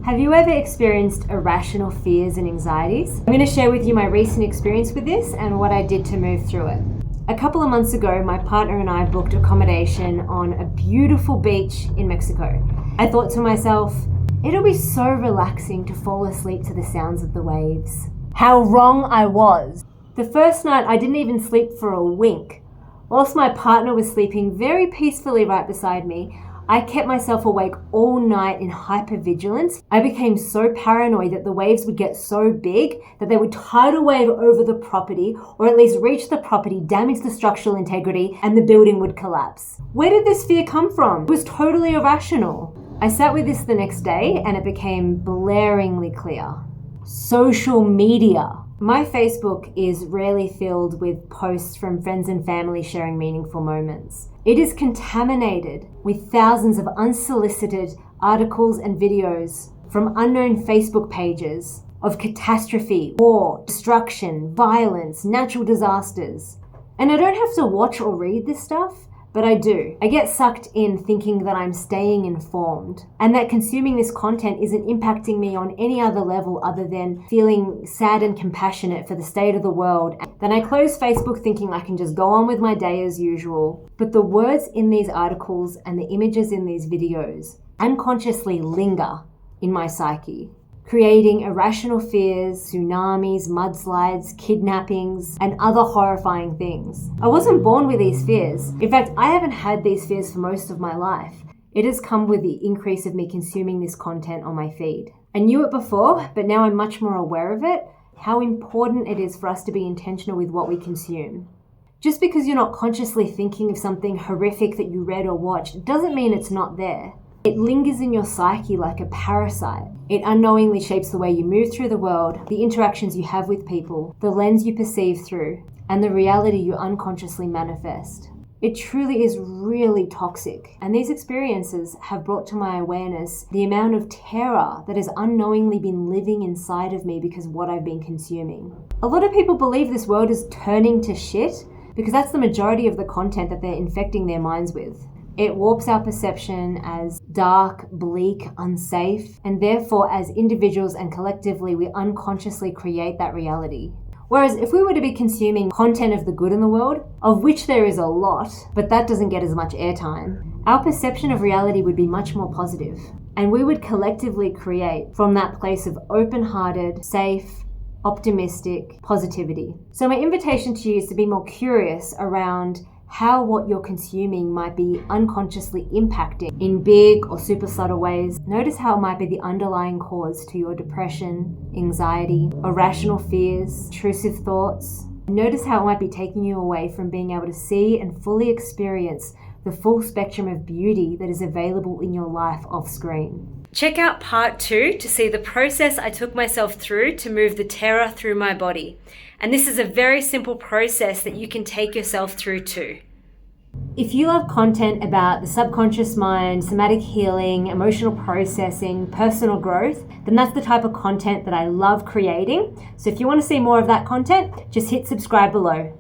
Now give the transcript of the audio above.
Have you ever experienced irrational fears and anxieties? I'm going to share with you my recent experience with this and what I did to move through it. A couple of months ago, my partner and I booked accommodation on a beautiful beach in Mexico. I thought to myself, it'll be so relaxing to fall asleep to the sounds of the waves. How wrong I was. The first night, I didn't even sleep for a wink. Whilst my partner was sleeping very peacefully right beside me, I kept myself awake all night in hypervigilance. I became so paranoid that the waves would get so big that they would tidal wave over the property, or at least reach the property, damage the structural integrity, and the building would collapse. Where did this fear come from? It was totally irrational. I sat with this the next day and it became blaringly clear. Social media. My Facebook is rarely filled with posts from friends and family sharing meaningful moments. It is contaminated with thousands of unsolicited articles and videos from unknown Facebook pages of catastrophe, war, destruction, violence, natural disasters. And I don't have to watch or read this stuff, but I do. I get sucked in thinking that I'm staying informed and that consuming this content isn't impacting me on any other level other than feeling sad and compassionate for the state of the world. Then I close Facebook thinking I can just go on with my day as usual. But the words in these articles and the images in these videos unconsciously linger in my psyche, creating irrational fears, tsunamis, mudslides, kidnappings, and other horrifying things. I wasn't born with these fears. In fact, I haven't had these fears for most of my life. It has come with the increase of me consuming this content on my feed. I knew it before, but now I'm much more aware of it, how important it is for us to be intentional with what we consume. Just because you're not consciously thinking of something horrific that you read or watched doesn't mean it's not there. It lingers in your psyche like a parasite. It unknowingly shapes the way you move through the world, the interactions you have with people, the lens you perceive through, and the reality you unconsciously manifest. It truly is really toxic, and these experiences have brought to my awareness the amount of terror that has unknowingly been living inside of me because of what I've been consuming. A lot of people believe this world is turning to shit because that's the majority of the content that they're infecting their minds with. It warps our perception as dark, bleak, unsafe, and therefore as individuals and collectively we unconsciously create that reality. Whereas if we were to be consuming content of the good in the world, of which there is a lot, but that doesn't get as much airtime, our perception of reality would be much more positive. And we would collectively create from that place of open-hearted, safe, optimistic positivity. So my invitation to you is to be more curious around how what you're consuming might be unconsciously impacting in big or super subtle ways. Notice how it might be the underlying cause to your depression, anxiety, irrational fears, intrusive thoughts. Notice how it might be taking you away from being able to see and fully experience the full spectrum of beauty that is available in your life off screen. Check out part 2 to see the process I took myself through to move the terror through my body. And this is a very simple process that you can take yourself through too. If you love content about the subconscious mind, somatic healing, emotional processing, personal growth, then that's the type of content that I love creating. So if you want to see more of that content, just hit subscribe below.